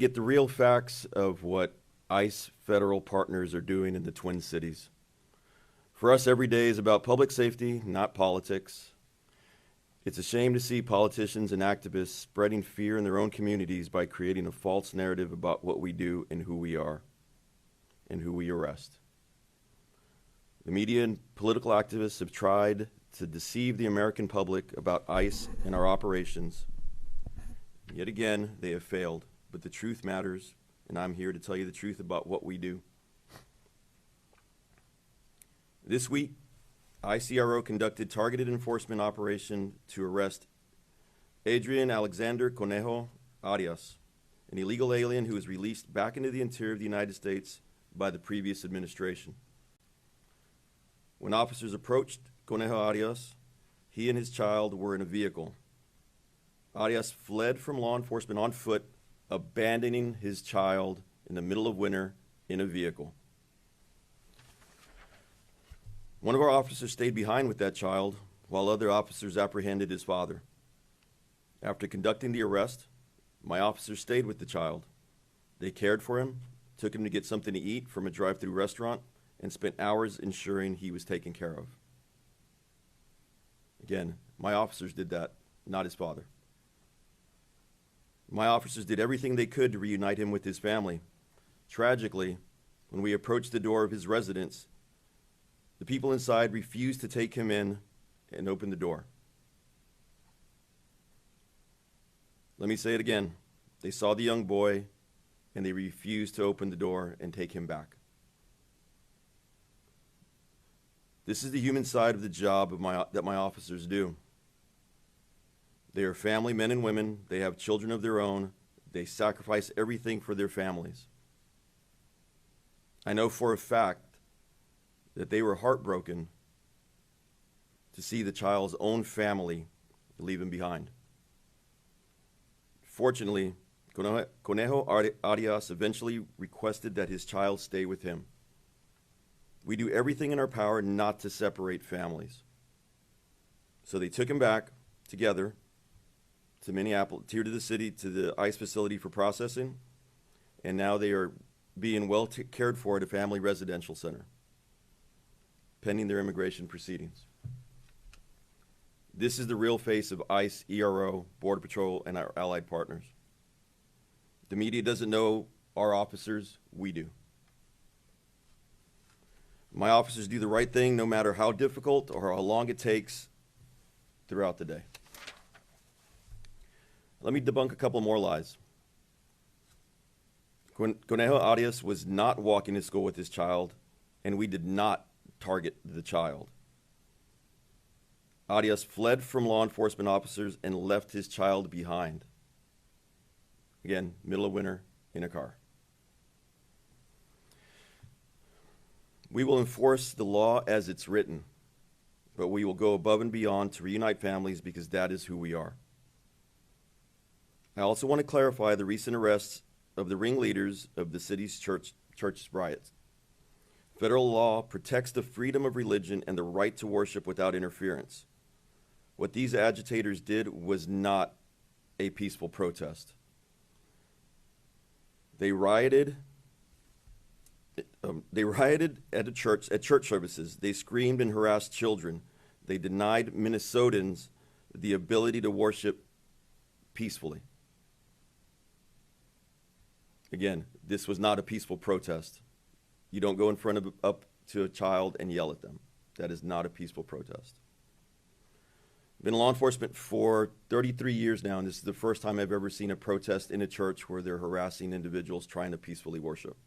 get the real facts of what ICE federal partners are doing in the Twin Cities. For us, every day is about public safety, not politics. It's a shame to see politicians and activists spreading fear in their own communities by creating a false narrative about what we do and who we are and who we arrest. The media and political activists have tried to deceive the American public about ICE and our operations. Yet again, they have failed, but the truth matters, and I'm here to tell you the truth about what we do. This week, ICRO conducted targeted enforcement operation to arrest Adrian Alexander Conejo Arias, an illegal alien who was released back into the interior of the United States by the previous administration. When officers approached Conejo Arias, he and his child were in a vehicle. Arias fled from law enforcement on foot, abandoning his child in the middle of winter in a vehicle. One of our officers stayed behind with that child while other officers apprehended his father. After conducting the arrest, my officers stayed with the child. They cared for him, took him to get something to eat from a drive-through restaurant, and spent hours ensuring he was taken care of. Again, my officers did that, not his father. My officers did everything they could to reunite him with his family. Tragically, when we approached the door of his residence, the people inside refused to take him in and open the door. Let me say it again. They saw the young boy and they refused to open the door and take him back. This is the human side of the job that my officers do. They are family men and women. They have children of their own. They sacrifice everything for their families. I know for a fact that they were heartbroken to see the child's own family leave him behind. Fortunately, Conejo Arias eventually requested that his child stay with him. We do everything in our power not to separate families. So they took him back together to Minneapolis, here to the city, to the ICE facility for processing, and now they are being well cared for at a family residential center, pending their immigration proceedings. This is the real face of ICE, ERO, Border Patrol, and our allied partners. The media doesn't know our officers, we do. My officers do the right thing no matter how difficult or how long it takes throughout the day. Let me debunk a couple more lies. Conejo Arias was not walking to school with his child, and we did not target the child. Arias fled from law enforcement officers and left his child behind. Again, middle of winter, in a car. We will enforce the law as it's written, but we will go above and beyond to reunite families because that is who we are. I also want to clarify the recent arrests of the ringleaders of the city's church riots. Federal law protects the freedom of religion and the right to worship without interference. What these agitators did was not a peaceful protest. They rioted at church services. They screamed and harassed children. They denied Minnesotans the ability to worship peacefully. Again, this was not a peaceful protest. You don't go in front of up to a child and yell at them. That is not a peaceful protest. I've been in law enforcement for 33 years now, and this is the first time I've ever seen a protest in a church where they're harassing individuals trying to peacefully worship.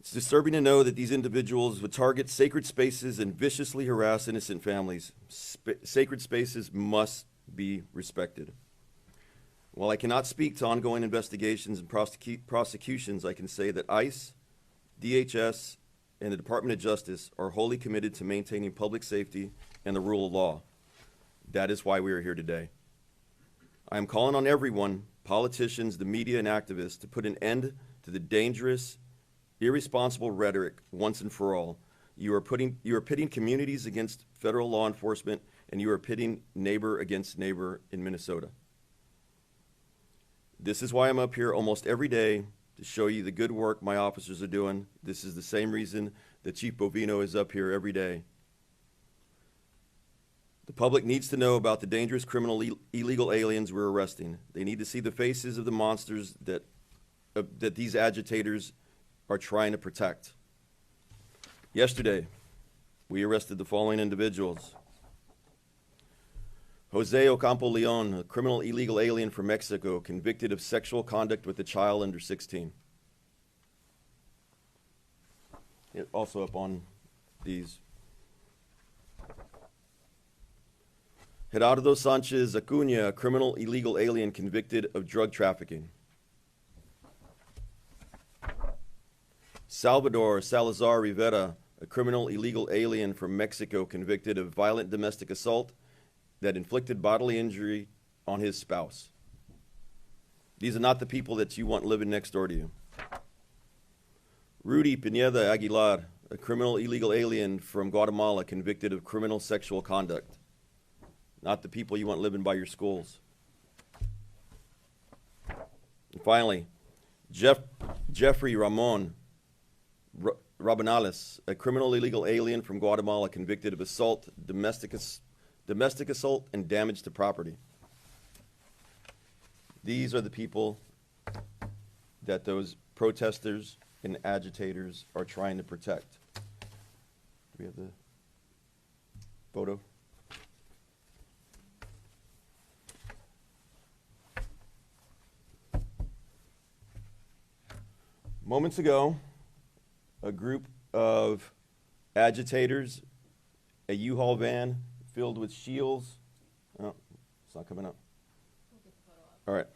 It's disturbing to know that these individuals would target sacred spaces and viciously harass innocent families. Sacred spaces must be respected. While I cannot speak to ongoing investigations and prosecutions, I can say that ICE, DHS, and the Department of Justice are wholly committed to maintaining public safety and the rule of law. That is why we are here today. I am calling on everyone, politicians, the media, and activists, to put an end to the dangerous, irresponsible rhetoric once and for all. You are pitting communities against federal law enforcement, and you are pitting neighbor against neighbor in Minnesota. This is why I'm up here almost every day, to show you the good work my officers are doing. This is the same reason that Chief Bovino is up here every day. The public needs to know about the dangerous criminal illegal aliens we're arresting. They need to see the faces of the monsters that these agitators are trying to protect. Yesterday, we arrested the following individuals. Jose Ocampo Leon, a criminal illegal alien from Mexico, convicted of sexual conduct with a child under 16. Also up on these. Gerardo Sanchez Acuña, a criminal illegal alien convicted of drug trafficking. Salvador Salazar Rivera, a criminal illegal alien from Mexico convicted of violent domestic assault that inflicted bodily injury on his spouse. These are not the people that you want living next door to you. Rudy Pineda Aguilar, a criminal illegal alien from Guatemala convicted of criminal sexual conduct. Not the people you want living by your schools. And finally, Jeffrey Ramon Rabanales, a criminal illegal alien from Guatemala convicted of assault, domestic assault, and damage to property. These are the people that those protesters and agitators are trying to protect. Do we have the photo? Moments ago, a group of agitators, a U-Haul van filled with shields. Oh, it's not coming up. We'll get the photo up. All right.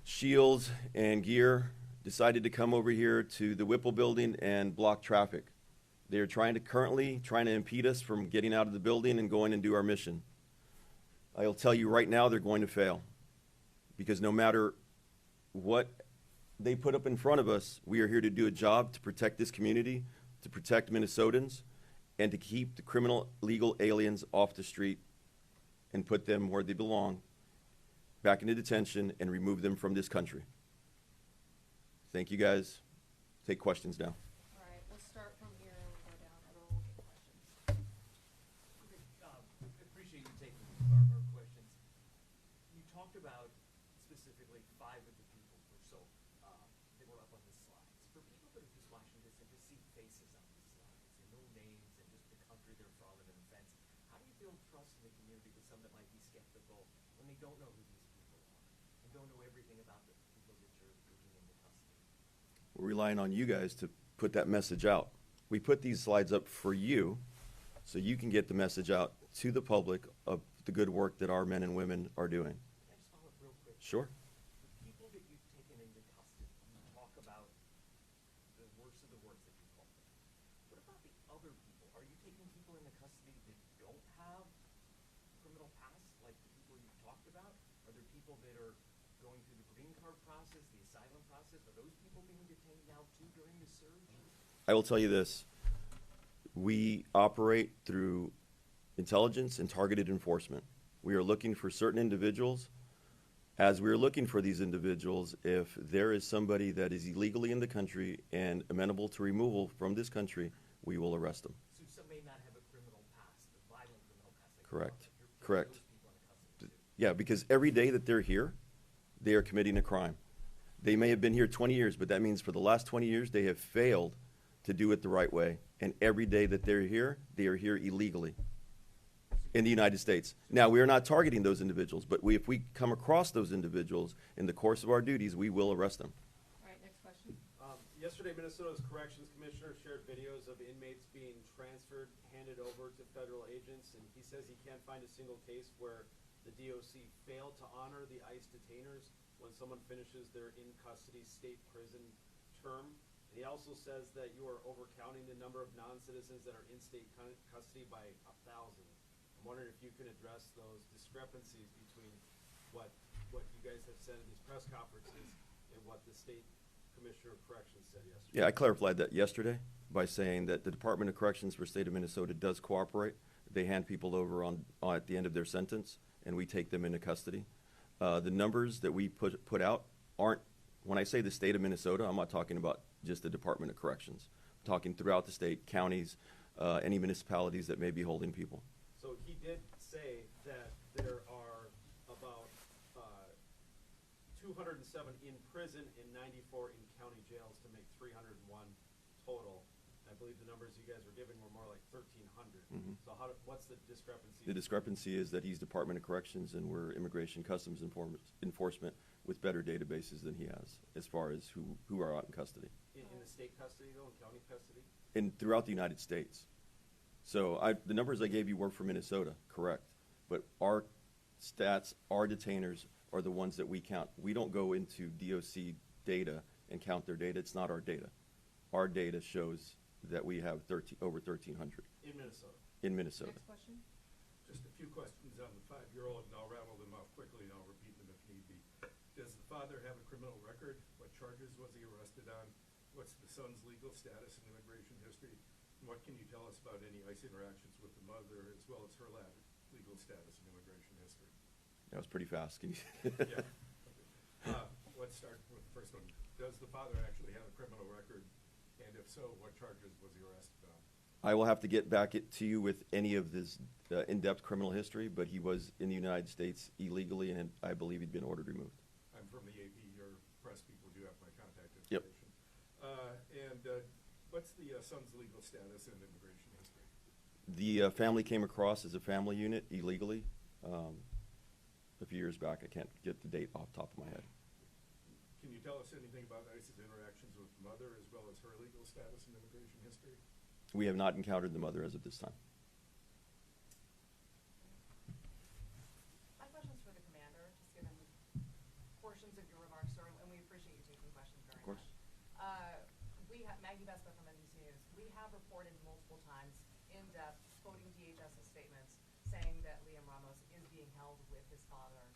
Shields and gear decided to come over here to the Whipple building and block traffic. They are currently trying to impede us from getting out of the building and going and do our mission. I'll tell you right now, they're going to fail. Because no matter what they put up in front of us, we are here to do a job to protect this community, to protect Minnesotans, and to keep the criminal legal aliens off the street and put them where they belong, back into detention, and remove them from this country. Thank you, guys. Take questions now. All right, we'll start from here and we'll go down. Everyone will get questions. Okay, appreciate you taking our questions. You talked about specifically 5 of the people or so that were up on the slides. For people that are just watching this and just see faces on these slides and no names and just the country they're from and an offense, how do you build trust in the community with some that might be skeptical when they don't know who these people are and don't know everything about the people that you're taking into custody? We're relying on you guys to put that message out. We put these slides up for you so you can get the message out to the public of the good work that our men and women are doing. Can I just follow up real quick? Sure. The people that you've taken into custody, you talk about the worst of the worst that you call them. What about the other people? Are you taking people into custody that don't have criminal past, like the people you've talked about? Are there people that are going through the green card process, the asylum process? Are those people being detained now too during the surge? I will tell you this. We operate through intelligence and targeted enforcement. We are looking for certain individuals. As we are looking for these individuals, if there is somebody that is illegally in the country and amenable to removal from this country, we will arrest them. So some may not have a criminal past, a violent criminal past. Like Correct. You're Correct. those people into custody too. Yeah, because every day that they're here, they are committing a crime. They may have been here 20 years, but that means for the last 20 years, they have failed to do it the right way. And every day that they're here, they are here illegally in the United States. Now, we are not targeting those individuals, but if we come across those individuals in the course of our duties, we will arrest them. All right, next question. Yesterday, Minnesota's corrections commissioner shared videos of inmates being transferred, handed over to federal agents, and he says he can't find a single case where the DOC failed to honor the ICE detainers when someone finishes their in-custody state prison term. And he also says that you are overcounting the number of non-citizens that are in state custody by 1,000. I'm wondering if you can address those discrepancies between what you guys have said in these press conferences and what the state commissioner of corrections said yesterday. Yeah, I clarified that yesterday by saying that the Department of Corrections for the state of Minnesota does cooperate. They hand people over at the end of their sentence, and we take them into custody. The numbers that we put out aren't, when I say the state of Minnesota, I'm not talking about just the Department of Corrections. I'm talking throughout the state, counties, any municipalities that may be holding people. So he did say that there are about 207 in prison and 94 in county jails to make 301 total. I believe the numbers you guys were giving were more like 1,300. So what's the discrepancy? The discrepancy is that he's Department of Corrections and we're Immigration Customs Enforcement with better databases than he has as far as who are out in custody. In the state custody though, in county custody? And throughout the United States. So the numbers I gave you were for Minnesota, correct. But our stats, our detainers are the ones that we count. We don't go into DOC data and count their data. It's not our data. Our data shows that we have over 1,300 In Minnesota. in Minnesota. Next question? Just a few questions on the 5-year-old, and I'll rattle them off quickly, and I'll repeat them if need be. Does the father have a criminal record? What charges was he arrested on? What's the son's legal status and immigration history? And what can you tell us about any ICE interactions with the mother, as well as her legal status and immigration history? That was pretty fast. Can you? Yeah. Let's start with the first one. Does the father actually have a criminal record? And if so, what charges was he arrested on? I will have to get back to you with any of this in-depth criminal history, but he was in the United States illegally, and I believe he'd been ordered removed. I'm from the AP. Your press people do have my contact Yep. information. And what's the son's legal status and immigration history? The family came across as a family unit illegally a few years back. I can't get the date off the top of my head. Can you tell us anything about ICE's interactions with the mother, as well as her legal status and immigration history? We have not encountered the mother as of this time. My question's for the commander, just given portions of your remarks, sir, and we appreciate you taking questions very much. Of course. Maggie Vespa from NBC News. We have reported multiple times in depth, quoting DHS's statements, saying that Liam Ramos is being held with his father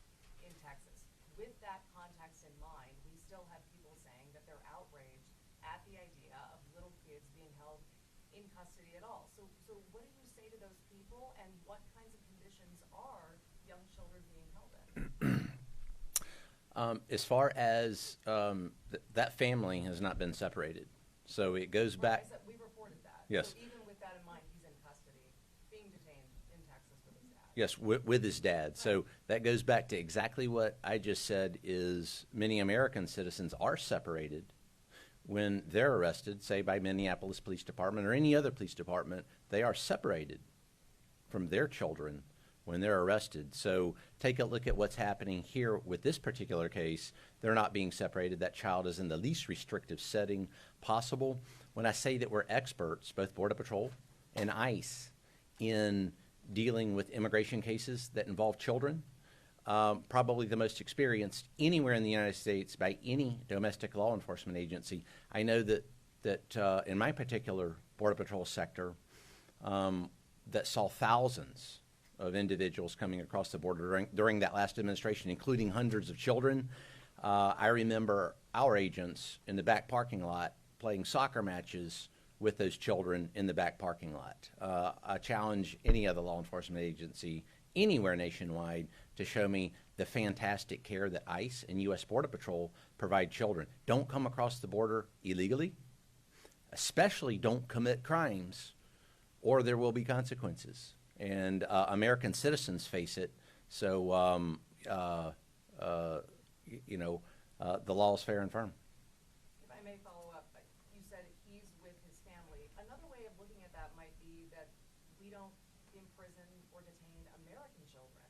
in Texas. With that context in mind, we still have people saying that they're outraged at the idea of little kids being held in custody at all. So what do you say to those people, and what kinds of conditions are young children being held in? As far as that family has not been separated, so it goes back. Like I said, we reported that. Yes. So even with that in mind, he's in custody, being detained in Texas with his dad. Yes, with his dad. So that goes back to exactly what I just said. Is many American citizens are separated when they're arrested, say by Minneapolis Police Department or any other police department. They are separated from their children when they're arrested. So take a look at what's happening here with this particular case. They're not being separated. That child is in the least restrictive setting possible. When I say that we're experts, both Border Patrol and ICE, in dealing with immigration cases that involve children, probably the most experienced anywhere in the United States by any domestic law enforcement agency. I know that in my particular Border Patrol sector, that saw thousands of individuals coming across the border during that last administration, including hundreds of children. I remember our agents in the back parking lot playing soccer matches with those children in the back parking lot. I challenge any other law enforcement agency anywhere nationwide to show me the fantastic care that ICE and U.S. Border Patrol provide children. Don't come across the border illegally, especially don't commit crimes, or there will be consequences. And American citizens face it. So, the law is fair and firm. If I may follow up, you said he's with his family. Another way of looking at that might be that we don't imprison or detain American children,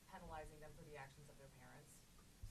penalizing them for the actions of their parents.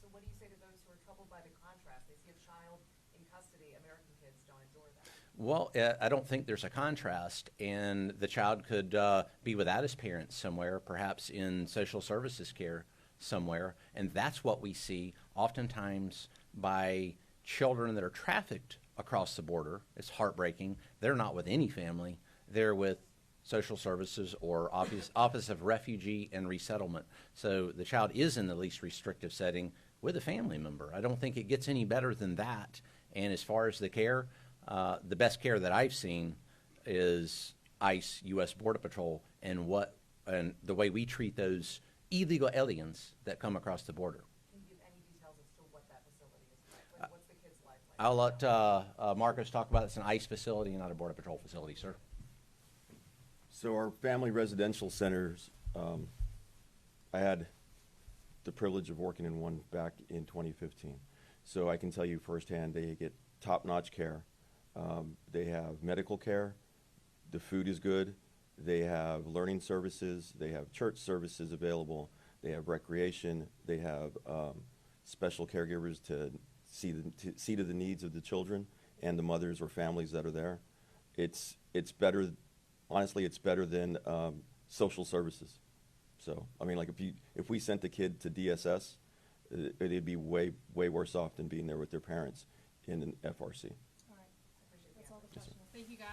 So what do you say to those who are troubled by the contrast? They see a child in custody, American kids don't endure that. Well, I don't think there's a contrast, and the child could be without his parents somewhere, perhaps in social services care somewhere, and that's what we see oftentimes by children that are trafficked across the border. It's heartbreaking. They're not with any family. They're with social services or Office of Refugee and Resettlement. So the child is in the least restrictive setting with a family member. I don't think it gets any better than that. And as far as the care, the best care that I've seen is ICE, U.S. Border Patrol, and the way we treat those illegal aliens that come across the border. Can you give any details as to what that facility is like? Like, what's the kid's life like? I'll let Marcus talk about it. It's an ICE facility, not a Border Patrol facility, sir. So our family residential centers, I had the privilege of working in one back in 2015. So I can tell you firsthand, they get top-notch care. They have medical care. The food is good. They have learning services. They have church services available. They have recreation. They have special caregivers to see to the needs of the children and the mothers or families that are there. It's better. Honestly, it's better than social services. So, I mean, like if we sent the kid to DSS, it'd be way worse off than being there with their parents in an FRC. All right. That's all the questions. Thank you, guys.